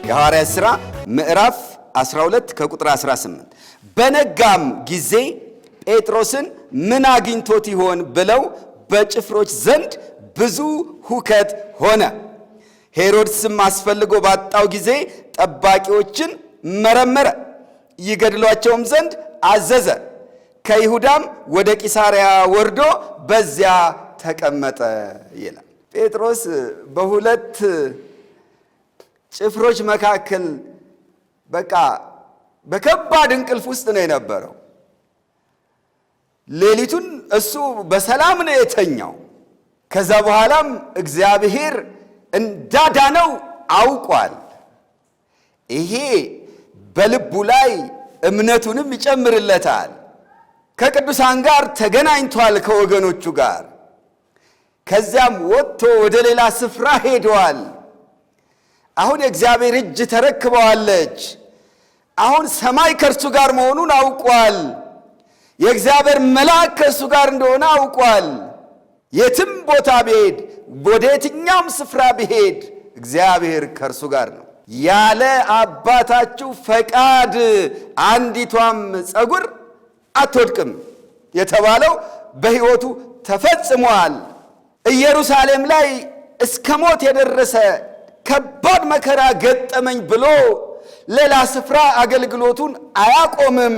የሐዋርያት ሥራ ምዕራፍ 12 ከቁጥር 18 በነጋም ጊዜ ጴጥሮስን ምን አግኝቶት ይሆን ብለው በጭፍሮች ዘንድ ብዙ ሁከት ሆነ። ሄሮድስም አስፈልጎ ባጣው ጊዜ ጠባቂዎችን መረመረ፣ ይገድሏቸውም ዘንድ አዘዘ። ከይሁዳም ወደ ቂሳርያ ወርዶ በዚያ ተቀመጠ ይላል። ጴጥሮስ በሁለት ጭፍሮች መካከል በቃ በከባድ እንቅልፍ ውስጥ ነው የነበረው። ሌሊቱን እሱ በሰላም ነው የተኛው። ከዛ በኋላም እግዚአብሔር እንዳዳነው አውቋል። ይሄ በልቡ ላይ እምነቱንም ይጨምርለታል። ከቅዱሳን ጋር ተገናኝቷል ከወገኖቹ ጋር። ከዚያም ወጥቶ ወደ ሌላ ስፍራ ሄደዋል። አሁን የእግዚአብሔር እጅ ተረክበዋለች። አሁን ሰማይ ከእርሱ ጋር መሆኑን አውቋል። የእግዚአብሔር መልአክ ከእርሱ ጋር እንደሆነ አውቋል። የትም ቦታ ቢሄድ፣ ወደ የትኛውም ስፍራ ቢሄድ እግዚአብሔር ከእርሱ ጋር ነው። ያለ አባታችሁ ፈቃድ አንዲቷም ፀጉር አትወድቅም የተባለው በሕይወቱ ተፈጽሟል። ኢየሩሳሌም ላይ እስከ ሞት የደረሰ ከባድ መከራ ገጠመኝ ብሎ ሌላ ስፍራ አገልግሎቱን አያቆምም።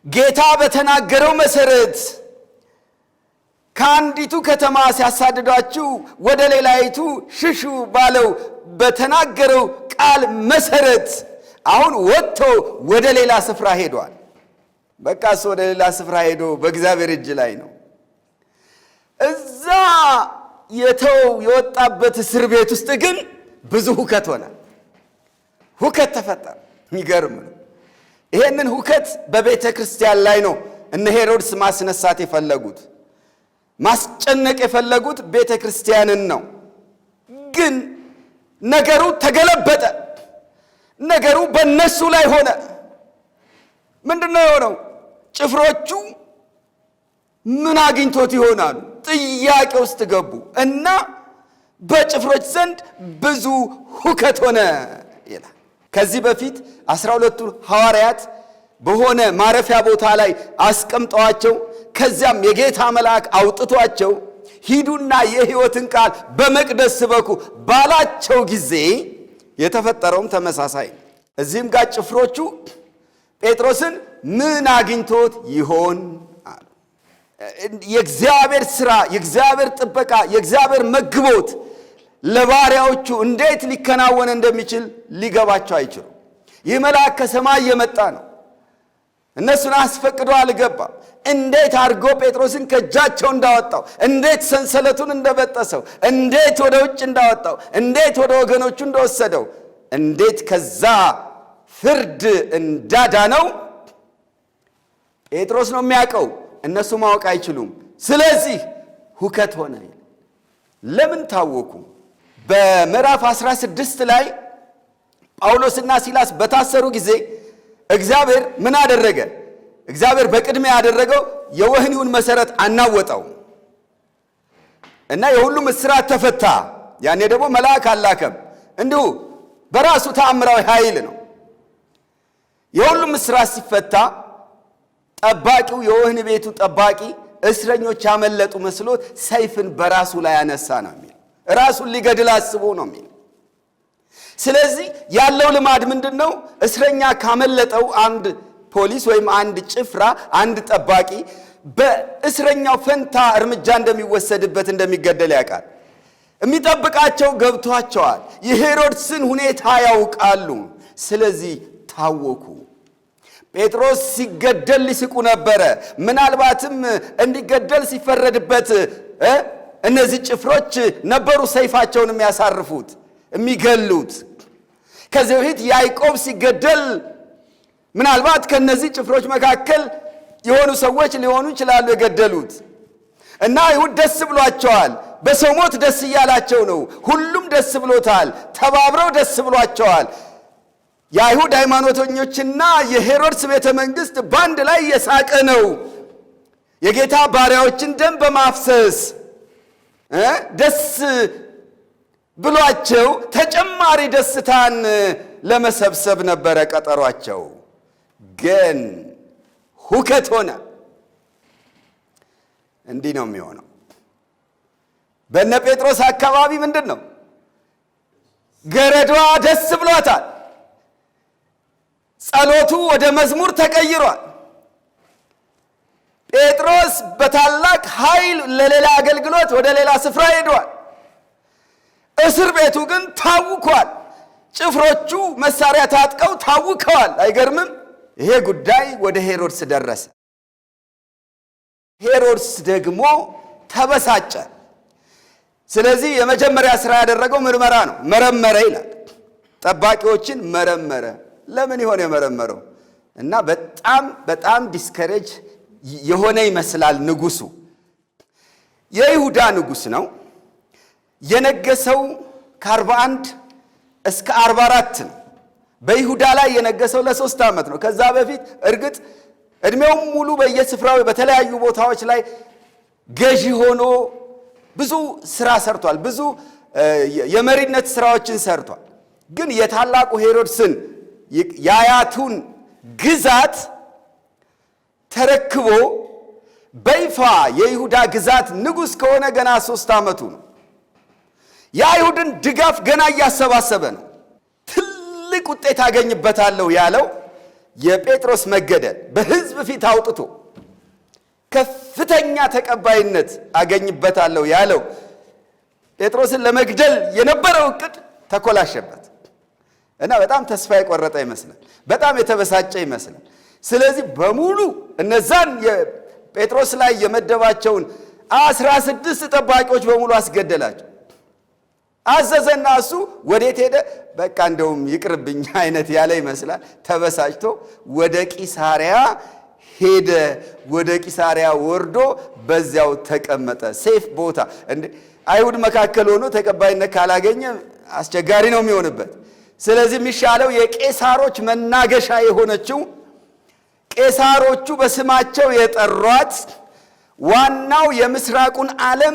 ጌታ በተናገረው መሰረት ከአንዲቱ ከተማ ሲያሳድዷችሁ ወደ ሌላይቱ ሽሹ ባለው በተናገረው ቃል መሰረት አሁን ወጥቶ ወደ ሌላ ስፍራ ሄዷል። በቃ እሱ ወደ ሌላ ስፍራ ሄዶ በእግዚአብሔር እጅ ላይ ነው። እዛ የወጣበት እስር ቤት ውስጥ ግን ብዙ ሁከት ሆነ። ሁከት ተፈጠረ። የሚገርም ነው። ይሄንን ሁከት በቤተ ክርስቲያን ላይ ነው እነ ሄሮድስ ማስነሳት የፈለጉት፣ ማስጨነቅ የፈለጉት ቤተ ክርስቲያንን ነው። ግን ነገሩ ተገለበጠ። ነገሩ በእነሱ ላይ ሆነ። ምንድነው የሆነው? ጭፍሮቹ ምን አግኝቶት ይሆናሉ ጥያቄ ውስጥ ገቡ እና በጭፍሮች ዘንድ ብዙ ሁከት ሆነ ይላል። ከዚህ በፊት 12ቱ ሐዋርያት በሆነ ማረፊያ ቦታ ላይ አስቀምጠዋቸው ከዚያም የጌታ መልአክ አውጥቷቸው ሂዱና የሕይወትን ቃል በመቅደስ ስበኩ ባላቸው ጊዜ የተፈጠረውም ተመሳሳይ። እዚህም ጋር ጭፍሮቹ ጴጥሮስን ምን አግኝቶት ይሆን አሉ። የእግዚአብሔር ሥራ፣ የእግዚአብሔር ጥበቃ፣ የእግዚአብሔር መግቦት ለባሪያዎቹ እንዴት ሊከናወን እንደሚችል ሊገባቸው አይችሉም። ይህ መልአክ ከሰማይ የመጣ ነው። እነሱን አስፈቅዶ አልገባም። እንዴት አድርጎ ጴጥሮስን ከእጃቸው እንዳወጣው፣ እንዴት ሰንሰለቱን እንደበጠሰው፣ እንዴት ወደ ውጭ እንዳወጣው፣ እንዴት ወደ ወገኖቹ እንደወሰደው፣ እንዴት ከዛ ፍርድ እንዳዳነው ጴጥሮስ ነው የሚያውቀው። እነሱ ማወቅ አይችሉም። ስለዚህ ሁከት ሆነ። ለምን ታወኩ? በምዕራፍ 16 ላይ ጳውሎስና ሲላስ በታሰሩ ጊዜ እግዚአብሔር ምን አደረገ? እግዚአብሔር በቅድሚያ ያደረገው የወህኒውን መሰረት አናወጠው እና የሁሉም እስራት ተፈታ። ያኔ ደግሞ መልአክ አላከም። እንዲሁ በራሱ ተአምራዊ ኃይል ነው። የሁሉም እስራት ሲፈታ ጠባቂው፣ የወህኒ ቤቱ ጠባቂ እስረኞች ያመለጡ መስሎት ሰይፍን በራሱ ላይ ያነሳ ነው የሚል፣ ራሱን ሊገድል አስቦ ነው የሚል። ስለዚህ ያለው ልማድ ምንድነው? እስረኛ ካመለጠው አንድ ፖሊስ ወይም አንድ ጭፍራ፣ አንድ ጠባቂ በእስረኛው ፈንታ እርምጃ እንደሚወሰድበት፣ እንደሚገደል ያውቃል። የሚጠብቃቸው ገብቷቸዋል። የሄሮድስን ሁኔታ ያውቃሉ። ስለዚህ ታወኩ። ጴጥሮስ ሲገደል ሊስቁ ነበረ። ምናልባትም እንዲገደል ሲፈረድበት እነዚህ ጭፍሮች ነበሩ ሰይፋቸውን የሚያሳርፉት፣ የሚገሉት። ከዚህ በፊት ያዕቆብ ሲገደል ምናልባት ከነዚህ ጭፍሮች መካከል የሆኑ ሰዎች ሊሆኑ ይችላሉ የገደሉት። እና አይሁድ ደስ ብሏቸዋል። በሰው ሞት ደስ እያላቸው ነው። ሁሉም ደስ ብሎታል። ተባብረው ደስ ብሏቸዋል። የአይሁድ ሃይማኖተኞችና የሄሮድስ ቤተ መንግስት ባንድ ላይ የሳቀ ነው። የጌታ ባሪያዎችን ደም በማፍሰስ ደስ ብሏቸው ተጨማሪ ደስታን ለመሰብሰብ ነበረ ቀጠሯቸው። ግን ሁከት ሆነ። እንዲህ ነው የሚሆነው። በእነ ጴጥሮስ አካባቢ ምንድን ነው? ገረዷ ደስ ብሏታል። ጸሎቱ ወደ መዝሙር ተቀይሯል። ጴጥሮስ በታላቅ ኃይል ለሌላ አገልግሎት ወደ ሌላ ስፍራ ሄዷል። እስር ቤቱ ግን ታውኳል። ጭፍሮቹ መሳሪያ ታጥቀው ታውከዋል። አይገርምም? ይሄ ጉዳይ ወደ ሄሮድስ ደረሰ። ሄሮድስ ደግሞ ተበሳጨ። ስለዚህ የመጀመሪያ ስራ ያደረገው ምርመራ ነው። መረመረ ይላል። ጠባቂዎችን መረመረ። ለምን ይሆን የመረመረው? እና በጣም ዲስከሬጅ የሆነ ይመስላል። ንጉሱ የይሁዳ ንጉስ ነው። የነገሰው ከ41 እስከ 44 ነው። በይሁዳ ላይ የነገሰው ለ3 ዓመት ነው። ከዛ በፊት እርግጥ እድሜውም ሙሉ በየስፍራው በተለያዩ ቦታዎች ላይ ገዢ ሆኖ ብዙ ስራ ሰርቷል። ብዙ የመሪነት ስራዎችን ሰርቷል። ግን የታላቁ ሄሮድስን የአያቱን ግዛት ተረክቦ በይፋ የይሁዳ ግዛት ንጉስ ከሆነ ገና 3 ዓመቱ ነው። የአይሁድን ድጋፍ ገና እያሰባሰበ ነው። ትልቅ ውጤት አገኝበታለሁ ያለው የጴጥሮስ መገደል በሕዝብ ፊት አውጥቶ ከፍተኛ ተቀባይነት አገኝበታለሁ ያለው ጴጥሮስን ለመግደል የነበረው ዕቅድ ተኮላሸበት እና በጣም ተስፋ የቆረጠ ይመስላል። በጣም የተበሳጨ ይመስላል። ስለዚህ በሙሉ እነዛን የጴጥሮስ ላይ የመደባቸውን 16 ጠባቂዎች በሙሉ አስገደላቸው። አዘዘና እሱ ወዴት ሄደ? በቃ እንደውም ይቅርብኝ አይነት ያለ ይመስላል። ተበሳጭቶ ወደ ቂሳሪያ ሄደ። ወደ ቂሳሪያ ወርዶ በዚያው ተቀመጠ። ሴፍ ቦታ እንደ አይሁድ መካከል ሆኖ ተቀባይነት ካላገኘ አስቸጋሪ ነው የሚሆንበት። ስለዚህ የሚሻለው የቄሳሮች መናገሻ የሆነችው ቄሳሮቹ በስማቸው የጠሯት ዋናው የምስራቁን ዓለም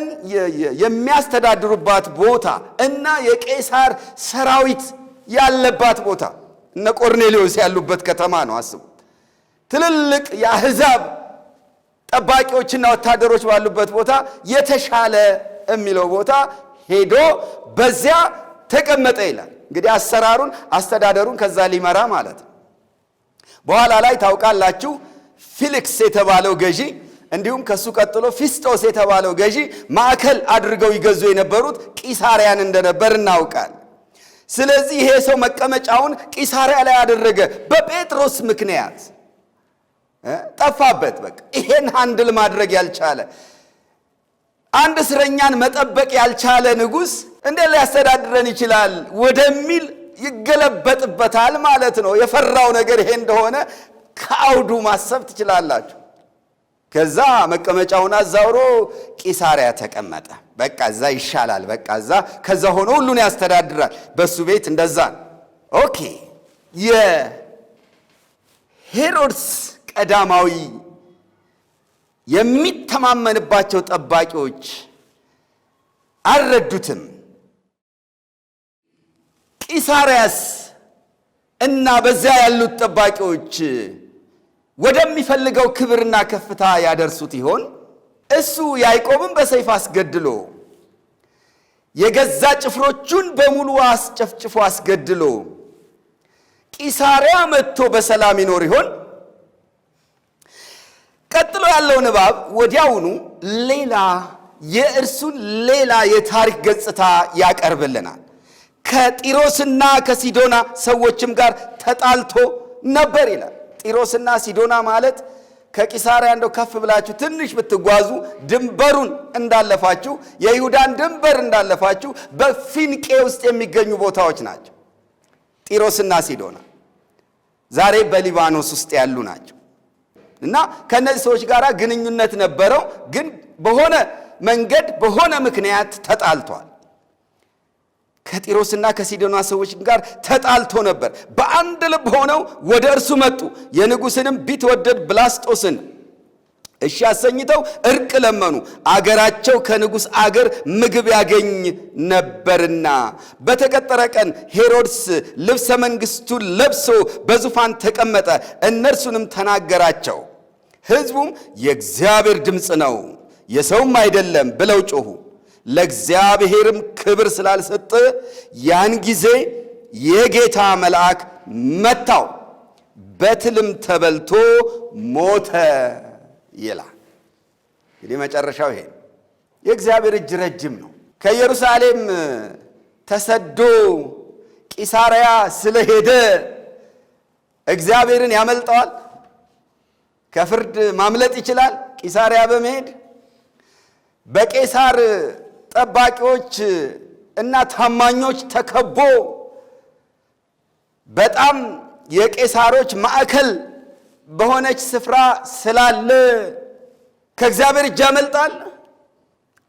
የሚያስተዳድሩባት ቦታ እና የቄሳር ሰራዊት ያለባት ቦታ እነ ቆርኔሌዎስ ያሉበት ከተማ ነው። አስቡ። ትልልቅ የአሕዛብ ጠባቂዎችና ወታደሮች ባሉበት ቦታ የተሻለ የሚለው ቦታ ሄዶ በዚያ ተቀመጠ ይላል። እንግዲህ አስተዳደሩን ከዛ ሊመራ ማለት ነው። በኋላ ላይ ታውቃላችሁ ፊሊክስ የተባለው ገዢ እንዲሁም ከሱ ቀጥሎ ፊስጦስ የተባለው ገዢ ማዕከል አድርገው ይገዙ የነበሩት ቂሳሪያን እንደነበር እናውቃል። ስለዚህ ይሄ ሰው መቀመጫውን ቂሳሪያ ላይ ያደረገ በጴጥሮስ ምክንያት ጠፋበት። በቃ ይሄን ሃንድል ማድረግ ያልቻለ አንድ እስረኛን መጠበቅ ያልቻለ ንጉሥ እንዴት ሊያስተዳድረን ይችላል ወደሚል ይገለበጥበታል ማለት ነው። የፈራው ነገር ይሄ እንደሆነ ከአውዱ ማሰብ ትችላላችሁ። ከዛ መቀመጫውን አዛውሮ ቂሳሪያ ተቀመጠ። በቃ እዛ ይሻላል። በቃ እዛ ከዛ ሆኖ ሁሉን ያስተዳድራል። በሱ ቤት እንደዛ ነው። ኦኬ። የሄሮድስ ቀዳማዊ የሚተማመንባቸው ጠባቂዎች አልረዱትም። ቂሳሪያስ እና በዚያ ያሉት ጠባቂዎች ወደሚፈልገው ክብርና ከፍታ ያደርሱት ይሆን? እሱ ያዕቆብን በሰይፍ አስገድሎ የገዛ ጭፍሮቹን በሙሉ አስጨፍጭፎ አስገድሎ ቂሳሪያ መጥቶ በሰላም ይኖር ይሆን? ቀጥሎ ያለው ንባብ ወዲያውኑ የእርሱን ሌላ የታሪክ ገጽታ ያቀርብልናል። ከጢሮስና ከሲዶና ሰዎችም ጋር ተጣልቶ ነበር ይላል። ጢሮስና ሲዶና ማለት ከቂሳሪያ እንደው ከፍ ብላችሁ ትንሽ ብትጓዙ ድንበሩን እንዳለፋችሁ የይሁዳን ድንበር እንዳለፋችሁ በፊንቄ ውስጥ የሚገኙ ቦታዎች ናቸው። ጢሮስና ሲዶና ዛሬ በሊባኖስ ውስጥ ያሉ ናቸው። እና ከነዚህ ሰዎች ጋር ግንኙነት ነበረው፣ ግን በሆነ መንገድ በሆነ ምክንያት ተጣልቷል። ከጢሮስና ከሲዶና ሰዎች ጋር ተጣልቶ ነበር። በአንድ ልብ ሆነው ወደ እርሱ መጡ። የንጉሥንም ቢትወደድ ብላስጦስን እሺ አሰኝተው እርቅ ለመኑ። አገራቸው ከንጉሥ አገር ምግብ ያገኝ ነበርና። በተቀጠረ ቀን ሄሮድስ ልብሰ መንግሥቱን ለብሶ በዙፋን ተቀመጠ። እነርሱንም ተናገራቸው። ሕዝቡም የእግዚአብሔር ድምፅ ነው የሰውም አይደለም ብለው ጮኹ። ለእግዚአብሔርም ክብር ስላልሰጠ ያን ጊዜ የጌታ መልአክ መታው፣ በትልም ተበልቶ ሞተ ይላል። እንግዲህ መጨረሻው ይሄ። የእግዚአብሔር እጅ ረጅም ነው። ከኢየሩሳሌም ተሰዶ ቂሳርያ ስለሄደ እግዚአብሔርን ያመልጠዋል? ከፍርድ ማምለጥ ይችላል? ቂሳርያ በመሄድ በቄሳር ጠባቂዎች እና ታማኞች ተከቦ በጣም የቄሳሮች ማዕከል በሆነች ስፍራ ስላለ ከእግዚአብሔር እጅ ያመልጣል?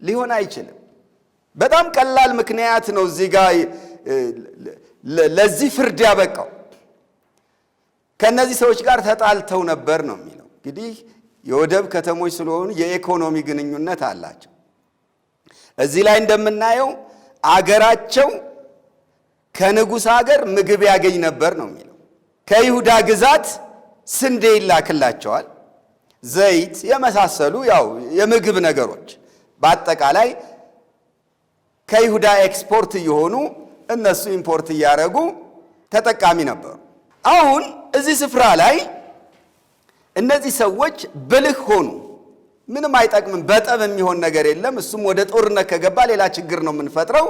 ሊሆን አይችልም። በጣም ቀላል ምክንያት ነው እዚህ ጋር ለዚህ ፍርድ ያበቃው። ከነዚህ ሰዎች ጋር ተጣልተው ነበር ነው የሚለው። እንግዲህ የወደብ ከተሞች ስለሆኑ የኢኮኖሚ ግንኙነት አላቸው። እዚህ ላይ እንደምናየው አገራቸው ከንጉሥ አገር ምግብ ያገኝ ነበር ነው የሚለው። ከይሁዳ ግዛት ስንዴ ይላክላቸዋል፣ ዘይት የመሳሰሉ ያው የምግብ ነገሮች በአጠቃላይ ከይሁዳ ኤክስፖርት እየሆኑ እነሱ ኢምፖርት እያደረጉ ተጠቃሚ ነበሩ። አሁን እዚህ ስፍራ ላይ እነዚህ ሰዎች ብልህ ሆኑ። ምንም አይጠቅምም፣ በጠብ የሚሆን ነገር የለም። እሱም ወደ ጦርነት ከገባ ሌላ ችግር ነው የምንፈጥረው።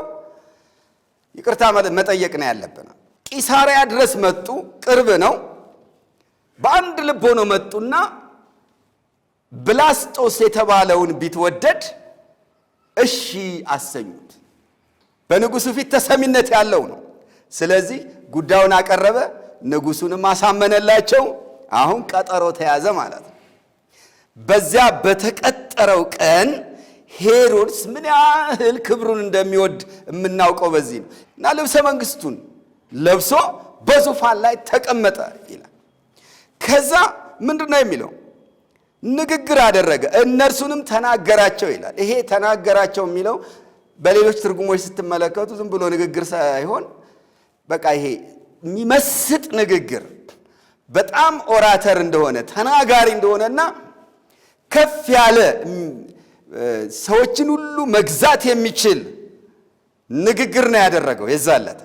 ይቅርታ መጠየቅ ነው ያለብን። ቂሳርያ ድረስ መጡ፣ ቅርብ ነው። በአንድ ልብ ሆነው መጡና ብላስጦስ የተባለውን ቢትወደድ እሺ አሰኙት። በንጉሱ ፊት ተሰሚነት ያለው ነው። ስለዚህ ጉዳዩን አቀረበ፣ ንጉሱንም አሳመነላቸው። አሁን ቀጠሮ ተያዘ ማለት ነው። በዚያ በተቀጠረው ቀን ሄሮድስ ምን ያህል ክብሩን እንደሚወድ የምናውቀው በዚህ ነው። እና ልብሰ መንግስቱን ለብሶ በዙፋን ላይ ተቀመጠ ይላል። ከዛ ምንድነው የሚለው? ንግግር አደረገ፣ እነርሱንም ተናገራቸው ይላል። ይሄ ተናገራቸው የሚለው በሌሎች ትርጉሞች ስትመለከቱ ዝም ብሎ ንግግር ሳይሆን በቃ ይሄ የሚመስጥ ንግግር፣ በጣም ኦራተር እንደሆነ ተናጋሪ እንደሆነና ከፍ ያለ ሰዎችን ሁሉ መግዛት የሚችል ንግግር ነው ያደረገው የዛለት።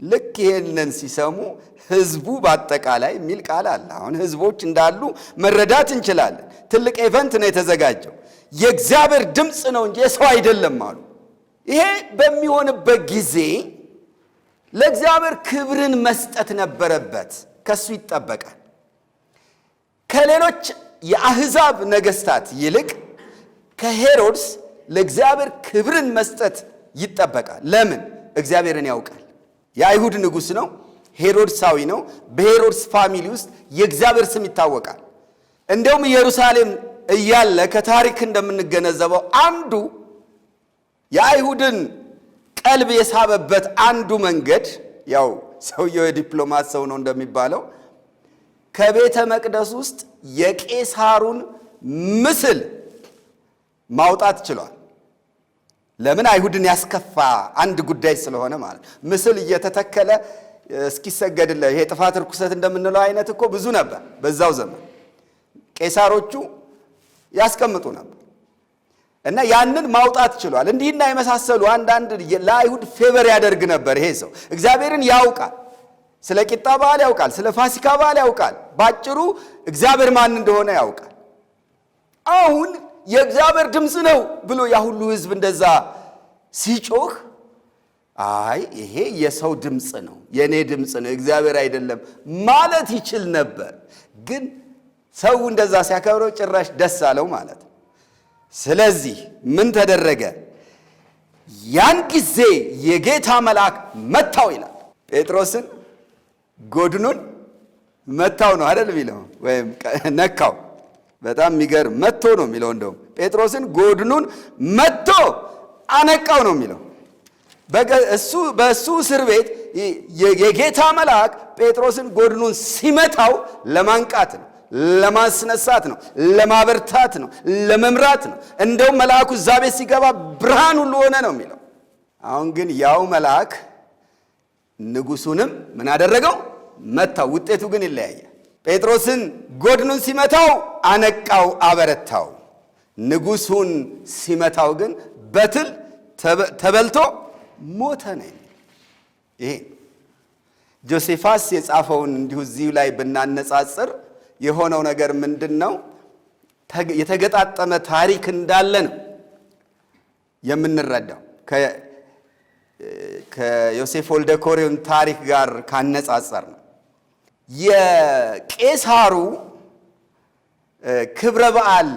ልክ ይሄንን ሲሰሙ ህዝቡ በአጠቃላይ የሚል ቃል አለ። አሁን ህዝቦች እንዳሉ መረዳት እንችላለን። ትልቅ ኢቨንት ነው የተዘጋጀው። የእግዚአብሔር ድምፅ ነው እንጂ የሰው አይደለም አሉ። ይሄ በሚሆንበት ጊዜ ለእግዚአብሔር ክብርን መስጠት ነበረበት። ከሱ ይጠበቃል። ከሌሎች የአህዛብ ነገስታት ይልቅ ከሄሮድስ ለእግዚአብሔር ክብርን መስጠት ይጠበቃል። ለምን? እግዚአብሔርን ያውቃል። የአይሁድ ንጉሥ ነው፣ ሄሮድሳዊ ነው። በሄሮድስ ፋሚሊ ውስጥ የእግዚአብሔር ስም ይታወቃል። እንደውም ኢየሩሳሌም እያለ ከታሪክ እንደምንገነዘበው አንዱ የአይሁድን ቀልብ የሳበበት አንዱ መንገድ ያው ሰውየው የዲፕሎማት ሰው ነው እንደሚባለው ከቤተ መቅደስ ውስጥ የቄሳሩን ምስል ማውጣት ችሏል። ለምን? አይሁድን ያስከፋ አንድ ጉዳይ ስለሆነ ማለት። ምስል እየተተከለ እስኪሰገድለ ይሄ ጥፋት ርኩሰት እንደምንለው አይነት እኮ ብዙ ነበር በዛው ዘመን። ቄሳሮቹ ያስቀምጡ ነበር እና ያንን ማውጣት ችሏል። እንዲህና የመሳሰሉ አንዳንድ ለአይሁድ ፌቨር ያደርግ ነበር። ይሄ ሰው እግዚአብሔርን ያውቃል። ስለ ቂጣ በዓል ያውቃል፣ ስለ ፋሲካ በዓል ያውቃል። ባጭሩ እግዚአብሔር ማን እንደሆነ ያውቃል። አሁን የእግዚአብሔር ድምፅ ነው ብሎ ያ ሁሉ ህዝብ እንደዛ ሲጮህ፣ አይ ይሄ የሰው ድምፅ ነው፣ የኔ ድምፅ ነው፣ እግዚአብሔር አይደለም ማለት ይችል ነበር። ግን ሰው እንደዛ ሲያከብረው ጭራሽ ደስ አለው ማለት ነው። ስለዚህ ምን ተደረገ? ያን ጊዜ የጌታ መልአክ መታው ይላል። ጴጥሮስን ጎድኑን መታው ነው አይደል የሚለው፣ ወይም ነካው። በጣም የሚገርም መቶ ነው የሚለው። እንደውም ጴጥሮስን ጎድኑን መቶ አነቃው ነው የሚለው። በእሱ እስር ቤት የጌታ መልአክ ጴጥሮስን ጎድኑን ሲመታው ለማንቃት ነው፣ ለማስነሳት ነው፣ ለማበርታት ነው፣ ለመምራት ነው። እንደውም መልአኩ እዛ ቤት ሲገባ ብርሃን ሁሉ ሆነ ነው የሚለው። አሁን ግን ያው መልአክ ንጉሱንም ምን አደረገው? መታው። ውጤቱ ግን ይለያያል። ጴጥሮስን ጎድኑን ሲመታው አነቃው፣ አበረታው። ንጉሱን ሲመታው ግን በትል ተበልቶ ሞተ ነው። ይሄ ጆሴፋስ የጻፈውን እንዲሁ እዚሁ ላይ ብናነጻጽር የሆነው ነገር ምንድነው? የተገጣጠመ ታሪክ እንዳለ ነው የምንረዳው። ከዮሴፍ ወልደ ኮሬውን ታሪክ ጋር ካነጻጸር ነው። የቄሳሩ ክብረ በዓል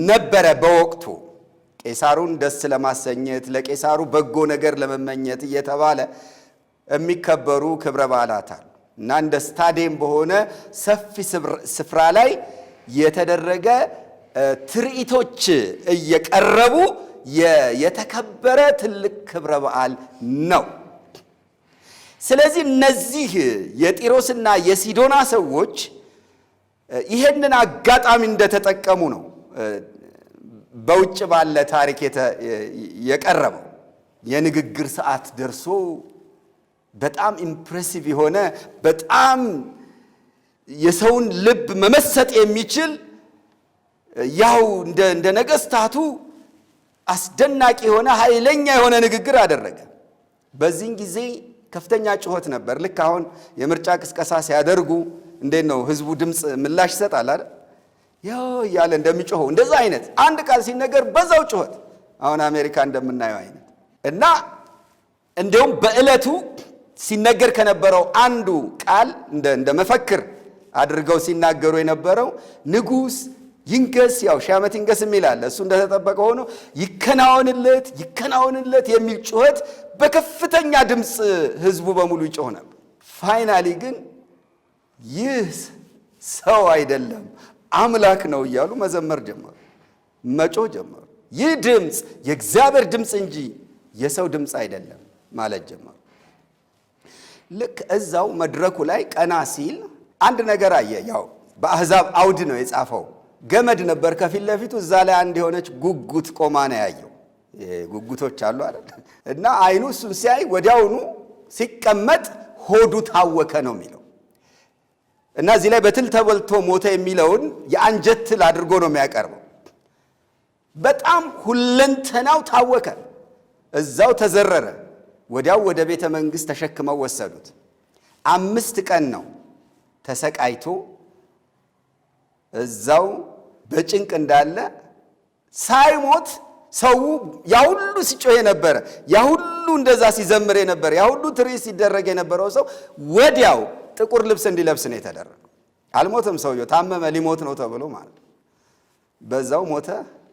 ነበረ በወቅቱ። ቄሳሩን ደስ ለማሰኘት ለቄሳሩ በጎ ነገር ለመመኘት እየተባለ የሚከበሩ ክብረ በዓላት አሉ እና እንደ ስታዲየም በሆነ ሰፊ ስፍራ ላይ የተደረገ ትርኢቶች እየቀረቡ የተከበረ ትልቅ ክብረ በዓል ነው። ስለዚህ እነዚህ የጢሮስና የሲዶና ሰዎች ይሄንን አጋጣሚ እንደተጠቀሙ ነው በውጭ ባለ ታሪክ የቀረበው። የንግግር ሰዓት ደርሶ በጣም ኢምፕሬሲቭ የሆነ በጣም የሰውን ልብ መመሰጥ የሚችል ያው እንደ ነገስታቱ አስደናቂ የሆነ ኃይለኛ የሆነ ንግግር አደረገ። በዚህን ጊዜ ከፍተኛ ጩኸት ነበር። ልክ አሁን የምርጫ ቅስቀሳ ሲያደርጉ እንዴት ነው ህዝቡ ድምፅ ምላሽ ይሰጣል አይደል? ያው ያለ እንደሚጮኸው እንደዛ አይነት አንድ ቃል ሲነገር በዛው ጩኸት፣ አሁን አሜሪካ እንደምናየው አይነት እና እንደውም በእለቱ ሲነገር ከነበረው አንዱ ቃል እንደ መፈክር አድርገው ሲናገሩ የነበረው ንጉስ ይንገስ፣ ያው ሺህ ዓመት ይንገስ የሚላል እሱ እንደተጠበቀ ሆኖ ይከናወንለት ይከናወንለት የሚል ጩኸት በከፍተኛ ድምፅ ህዝቡ በሙሉ ይጮህ ነበር። ፋይናሊ ግን ይህ ሰው አይደለም አምላክ ነው እያሉ መዘመር ጀመሩ፣ መጮህ ጀመሩ። ይህ ድምፅ የእግዚአብሔር ድምፅ እንጂ የሰው ድምፅ አይደለም ማለት ጀመሩ። ልክ እዛው መድረኩ ላይ ቀና ሲል አንድ ነገር አየ። ያው በአሕዛብ አውድ ነው የጻፈው። ገመድ ነበር ከፊት ለፊቱ። እዛ ላይ አንድ የሆነች ጉጉት ቆማ ነው ያየው። ጉጉቶች አሉ አይደል? እና አይኑ እሱን ሲያይ ወዲያውኑ ሲቀመጥ ሆዱ ታወከ ነው የሚለው። እና እዚህ ላይ በትል ተበልቶ ሞተ የሚለውን የአንጀት ትል አድርጎ ነው የሚያቀርበው። በጣም ሁለንተናው ታወከ፣ እዛው ተዘረረ። ወዲያው ወደ ቤተ መንግሥት ተሸክመው ወሰዱት። 5 ቀን ነው ተሰቃይቶ እዛው በጭንቅ እንዳለ ሳይሞት ሰው ያሁሉ ሲጮህ የነበረ ያሁሉ እንደዛ ሲዘምር የነበረ ያሁሉ ትርኢት ሲደረግ የነበረው ሰው ወዲያው ጥቁር ልብስ እንዲለብስ ነው የተደረገው። አልሞተም ሰውየው፣ ታመመ ሊሞት ነው ተብሎ ማለት በዛው ሞተ፣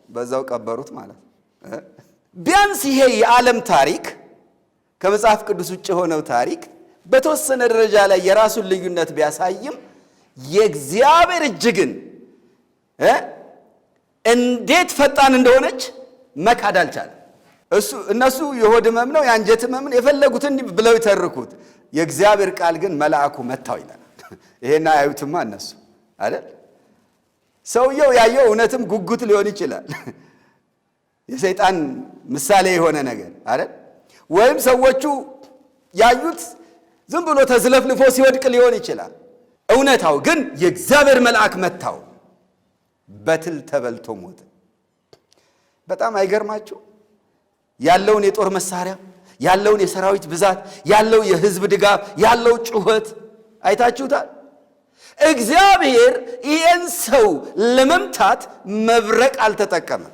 በዛው ቀበሩት ማለት። ቢያንስ ይሄ የዓለም ታሪክ ከመጽሐፍ ቅዱስ ውጭ የሆነው ታሪክ በተወሰነ ደረጃ ላይ የራሱን ልዩነት ቢያሳይም የእግዚአብሔር እጅ ግን እንዴት ፈጣን እንደሆነች መካድ አልቻለም። እነሱ የሆድ ህመም ነው የአንጀት ህመም ነው የፈለጉትን ብለው ይተርኩት፣ የእግዚአብሔር ቃል ግን መልአኩ መታው ይላል። ይሄን አያዩትማ እነሱ አይደል? ሰውየው ያየው እውነትም ጉጉት ሊሆን ይችላል፣ የሰይጣን ምሳሌ የሆነ ነገር አይደል? ወይም ሰዎቹ ያዩት ዝም ብሎ ተዝለፍልፎ ሲወድቅ ሊሆን ይችላል። እውነታው ግን የእግዚአብሔር መልአክ መታው፣ በትል ተበልቶ ሞተ። በጣም አይገርማችሁ? ያለውን የጦር መሳሪያ ያለውን የሰራዊት ብዛት ያለው የህዝብ ድጋፍ ያለው ጩኸት አይታችሁታል። እግዚአብሔር ይህን ሰው ለመምታት መብረቅ አልተጠቀመም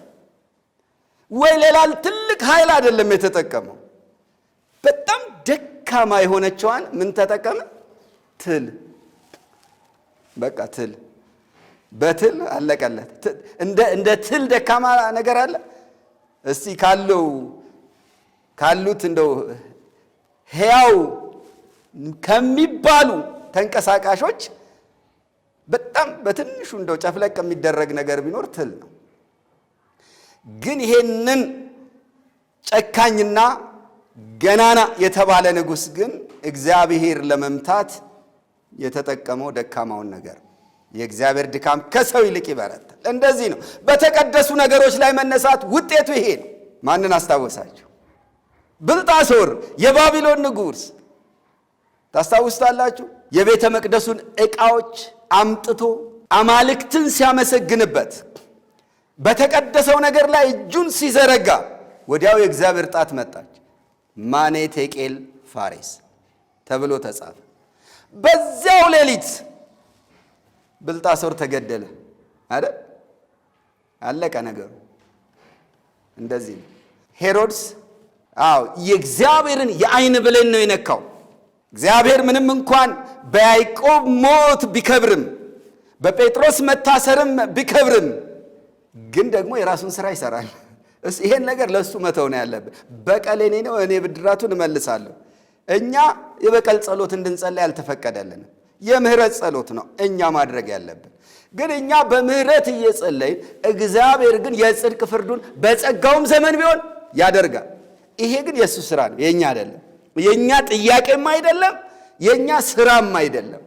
ወይ ሌላ ትልቅ ኃይል አይደለም የተጠቀመው። በጣም ደካማ የሆነችዋን ምን ተጠቀመ? ትል። በቃ ትል፣ በትል አለቀለት። እንደ ትል ደካማ ነገር አለ? እስቲ ካሉት እንደው ሕያው ከሚባሉ ተንቀሳቃሾች በጣም በትንሹ እንደው ጨፍለቅ የሚደረግ ነገር ቢኖር ትል ነው። ግን ይሄንን ጨካኝና ገናና የተባለ ንጉሥ ግን እግዚአብሔር ለመምታት የተጠቀመው ደካማውን ነገር የእግዚአብሔር ድካም ከሰው ይልቅ ይበረታል። እንደዚህ ነው በተቀደሱ ነገሮች ላይ መነሳት ውጤቱ ይሄ ነው። ማንን አስታወሳችሁ? ብልጣሶር የባቢሎን ንጉሥ ታስታውስታላችሁ? የቤተ መቅደሱን ዕቃዎች አምጥቶ አማልክትን ሲያመሰግንበት በተቀደሰው ነገር ላይ እጁን ሲዘረጋ ወዲያው የእግዚአብሔር ጣት መጣች። ማኔ ቴቄል ፋሬስ ተብሎ ተጻፈ። በዚያው ሌሊት ብልጣሶር ተገደለ አይደል? አለቀ ነገሩ። እንደዚህ ነው ሄሮድስ የእግዚአብሔርን የዓይን ብሌን ነው የነካው። እግዚአብሔር ምንም እንኳን በያዕቆብ ሞት ቢከብርም በጴጥሮስ መታሰርም ቢከብርም ግን ደግሞ የራሱን ሥራ ይሰራል። ይሄን ነገር ለሱ መተው ነው ያለብን። በቀል የኔ ነው፣ እኔ ብድራቱን እመልሳለሁ። እኛ የበቀል ጸሎት እንድንጸልይ አልተፈቀደልንም። የምህረት ጸሎት ነው እኛ ማድረግ ያለብን። ግን እኛ በምህረት እየጸለይን እግዚአብሔር ግን የጽድቅ ፍርዱን በጸጋውም ዘመን ቢሆን ያደርጋል። ይሄ ግን የሱ ሥራ ነው፣ የኛ አይደለም። የኛ ጥያቄም አይደለም፣ የኛ ሥራም አይደለም።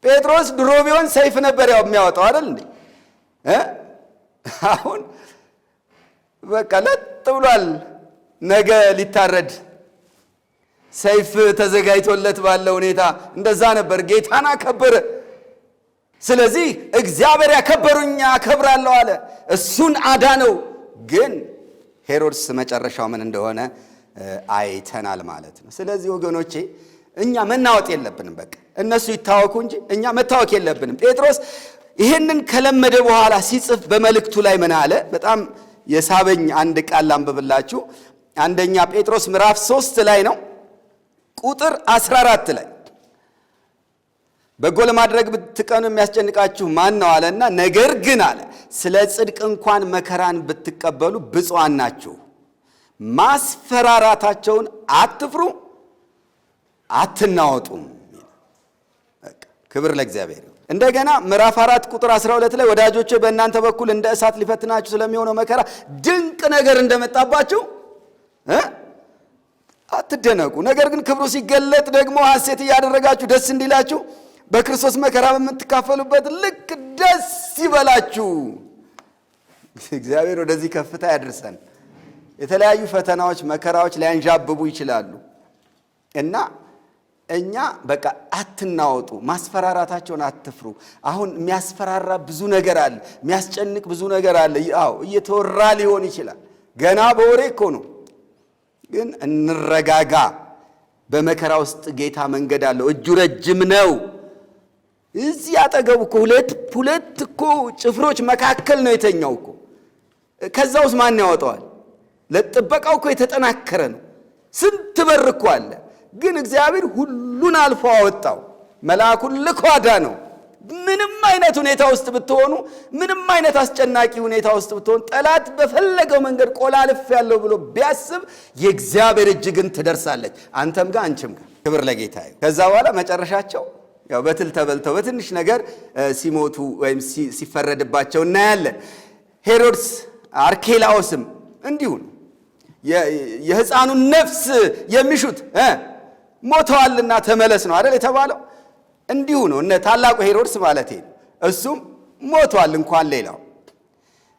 ጴጥሮስ ድሮ ቢሆን ሰይፍ ነበር የሚያወጣው አይደል እንዴ? አሁን በቃ ለጥ ብሏል። ነገ ሊታረድ ሰይፍ ተዘጋጅቶለት ባለው ሁኔታ እንደዛ ነበር። ጌታን አከበረ። ስለዚህ እግዚአብሔር ያከበሩኝ አከብራለሁ አለ። እሱን አዳነው። ግን ሄሮድስ መጨረሻው ምን እንደሆነ አይተናል ማለት ነው። ስለዚህ ወገኖቼ እኛ መናወጥ የለብንም። በቃ እነሱ ይታወቁ እንጂ እኛ መታወቅ የለብንም። ጴጥሮስ ይህንን ከለመደ በኋላ ሲጽፍ በመልእክቱ ላይ ምን አለ? በጣም የሳበኝ አንድ ቃል ላንብብላችሁ። አንደኛ ጴጥሮስ ምዕራፍ 3 ላይ ነው ቁጥር 14 ላይ በጎ ለማድረግ ብትቀኑ የሚያስጨንቃችሁ ማን ነው አለና፣ ነገር ግን አለ ስለ ጽድቅ እንኳን መከራን ብትቀበሉ ብፁዓን ናችሁ። ማስፈራራታቸውን አትፍሩ፣ አትናወጡም። ክብር ለእግዚአብሔር። እንደገና ምዕራፍ 4 ቁጥር 12 ላይ ወዳጆቼ በእናንተ በኩል እንደ እሳት ሊፈትናችሁ ስለሚሆነው መከራ ድንቅ ነገር እንደመጣባችሁ አትደነቁ። ነገር ግን ክብሩ ሲገለጥ ደግሞ ሐሴት እያደረጋችሁ ደስ እንዲላችሁ በክርስቶስ መከራ በምትካፈሉበት ልክ ደስ ይበላችሁ። እግዚአብሔር ወደዚህ ከፍታ ያድርሰን። የተለያዩ ፈተናዎች፣ መከራዎች ሊያንዣብቡ ይችላሉ እና እኛ በቃ አትናወጡ፣ ማስፈራራታቸውን አትፍሩ። አሁን የሚያስፈራራ ብዙ ነገር አለ፣ የሚያስጨንቅ ብዙ ነገር አለ። እየተወራ ሊሆን ይችላል። ገና በወሬ እኮ ነው። ግን እንረጋጋ። በመከራ ውስጥ ጌታ መንገድ አለው። እጁ ረጅም ነው። እዚህ አጠገቡ እኮ ሁለት እኮ ጭፍሮች መካከል ነው የተኛው እኮ። ከዛ ውስጥ ማን ያወጣዋል? ለጥበቃው እኮ የተጠናከረ ነው። ስንት በር እኮ አለ። ግን እግዚአብሔር ሁሉን አልፎ አወጣው። መልአኩን ልኮ አዳነው። ምንም አይነት ሁኔታ ውስጥ ብትሆኑ፣ ምንም አይነት አስጨናቂ ሁኔታ ውስጥ ብትሆኑ፣ ጠላት በፈለገው መንገድ ቆላልፍ ያለው ብሎ ቢያስብ የእግዚአብሔር እጅ ግን ትደርሳለች፣ አንተም ጋር አንቺም ጋር። ክብር ለጌታ ይሁን። ከዛ በኋላ መጨረሻቸው ያው በትል ተበልተው በትንሽ ነገር ሲሞቱ ወይም ሲፈረድባቸው እናያለን። ሄሮድስ አርኬላዎስም እንዲሁ ነው። የሕፃኑን ነፍስ የሚሹት ሞተዋልና ተመለስ ነው አይደል የተባለው? እንዲሁ ነው። እነ ታላቁ ሄሮድስ ማለት ነው። እሱም ሞቷል እንኳን ሌላው።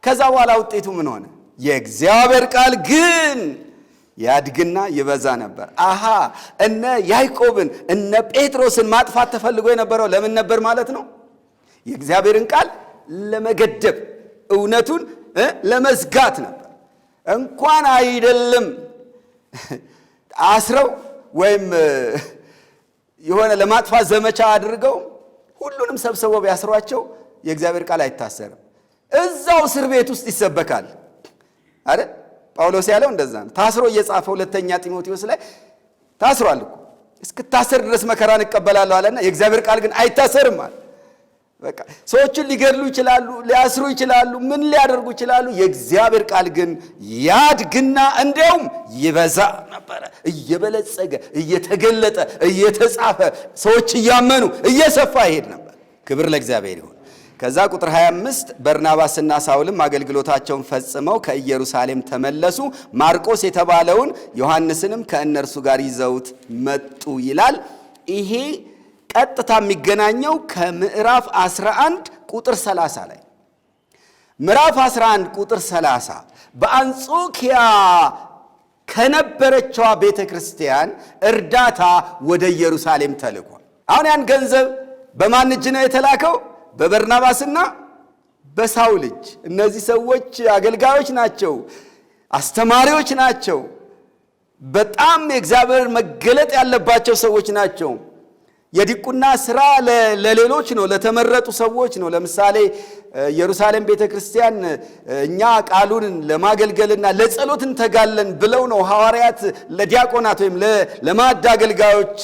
ከዛ በኋላ ውጤቱ ምን ሆነ? የእግዚአብሔር ቃል ግን ያድግና ይበዛ ነበር። እነ ያዕቆብን እነ ጴጥሮስን ማጥፋት ተፈልጎ የነበረው ለምን ነበር ማለት ነው? የእግዚአብሔርን ቃል ለመገደብ፣ እውነቱን ለመዝጋት ነበር። እንኳን አይደለም አስረው ወይም የሆነ ለማጥፋት ዘመቻ አድርገው ሁሉንም ሰብስበው ቢያስሯቸው የእግዚአብሔር ቃል አይታሰርም። እዛው እስር ቤት ውስጥ ይሰበካል አይደል? ጳውሎስ ያለው እንደዛ ነው። ታስሮ እየጻፈ ሁለተኛ ጢሞቴዎስ ላይ ታስሯል እኮ እስክታሰር ድረስ መከራን እቀበላለሁ አለና የእግዚአብሔር ቃል ግን አይታሰርም አለ። በቃ ሰዎችን ሊገድሉ ይችላሉ፣ ሊያስሩ ይችላሉ፣ ምን ሊያደርጉ ይችላሉ። የእግዚአብሔር ቃል ግን ያድግና እንዲያውም ይበዛ ነበረ። እየበለጸገ እየተገለጠ እየተጻፈ ሰዎች እያመኑ እየሰፋ ይሄድ ነበር። ክብር ለእግዚአብሔር ይሁን። ከዛ ቁጥር 25 በርናባስና ሳውልም አገልግሎታቸውን ፈጽመው ከኢየሩሳሌም ተመለሱ፣ ማርቆስ የተባለውን ዮሐንስንም ከእነርሱ ጋር ይዘውት መጡ ይላል። ይሄ ቀጥታ የሚገናኘው ከምዕራፍ 11 ቁጥር 30 ላይ ምዕራፍ 11 ቁጥር 30 በአንጾኪያ ከነበረችዋ ቤተክርስቲያን እርዳታ ወደ ኢየሩሳሌም ተልኳል። አሁን ያን ገንዘብ በማን እጅ ነው የተላከው? በበርናባስና በሳውል እጅ። እነዚህ ሰዎች አገልጋዮች ናቸው፣ አስተማሪዎች ናቸው፣ በጣም የእግዚአብሔር መገለጥ ያለባቸው ሰዎች ናቸው። የዲቁና ሥራ ለሌሎች ነው፣ ለተመረጡ ሰዎች ነው። ለምሳሌ ኢየሩሳሌም ቤተክርስቲያን እኛ ቃሉን ለማገልገልና ለጸሎት እንተጋለን ብለው ነው ሐዋርያት ለዲያቆናት ወይም ለማዕድ አገልጋዮች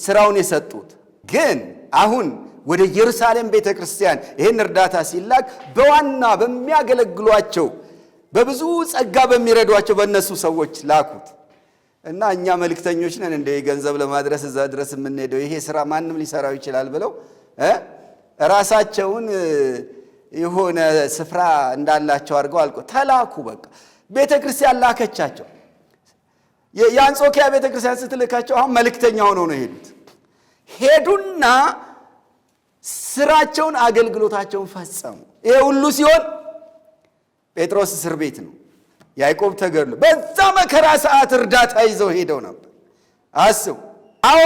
ሥራውን የሰጡት። ግን አሁን ወደ ኢየሩሳሌም ቤተክርስቲያን ይህን እርዳታ ሲላክ በዋና በሚያገለግሏቸው በብዙ ጸጋ በሚረዷቸው በእነሱ ሰዎች ላኩት እና እኛ መልእክተኞች ነን እንደ ገንዘብ ለማድረስ እዛ ድረስ የምንሄደው ይሄ ሥራ ማንም ሊሰራው ይችላል ብለው ራሳቸውን የሆነ ስፍራ እንዳላቸው አድርገው አልቆ ተላኩ። በቃ ቤተክርስቲያን ላከቻቸው። የአንጾኪያ ቤተክርስቲያን ስትልካቸው አሁን መልእክተኛ ሆነው ነው ሄዱና ስራቸውን አገልግሎታቸውን ፈጸሙ። ይሄ ሁሉ ሲሆን ጴጥሮስ እስር ቤት ነው፣ ያዕቆብ ተገድሎ በዛ መከራ ሰዓት እርዳታ ይዘው ሄደው ነበር። አስቡ።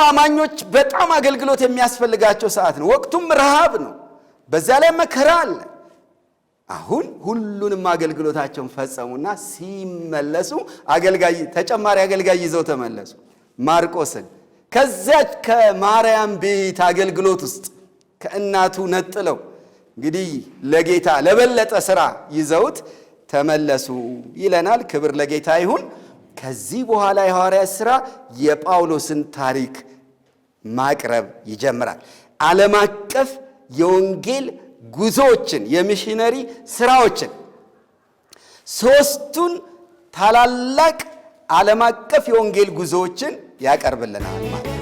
አማኞች በጣም አገልግሎት የሚያስፈልጋቸው ሰዓት ነው። ወቅቱም ረሃብ ነው፣ በዛ ላይ መከራ አለ። አሁን ሁሉንም አገልግሎታቸውን ፈጸሙና ሲመለሱ ተጨማሪ አገልጋይ ይዘው ተመለሱ፣ ማርቆስን። ከዚያች ከማርያም ቤት አገልግሎት ውስጥ ከእናቱ ነጥለው እንግዲህ ለጌታ ለበለጠ ሥራ ይዘውት ተመለሱ ይለናል። ክብር ለጌታ ይሁን። ከዚህ በኋላ የሐዋርያት ሥራ የጳውሎስን ታሪክ ማቅረብ ይጀምራል። ዓለም አቀፍ የወንጌል ጉዞዎችን፣ የሚሽነሪ ሥራዎችን፣ ሦስቱን ታላላቅ ዓለም አቀፍ የወንጌል ጉዞዎችን ያቀርብልናል ማለት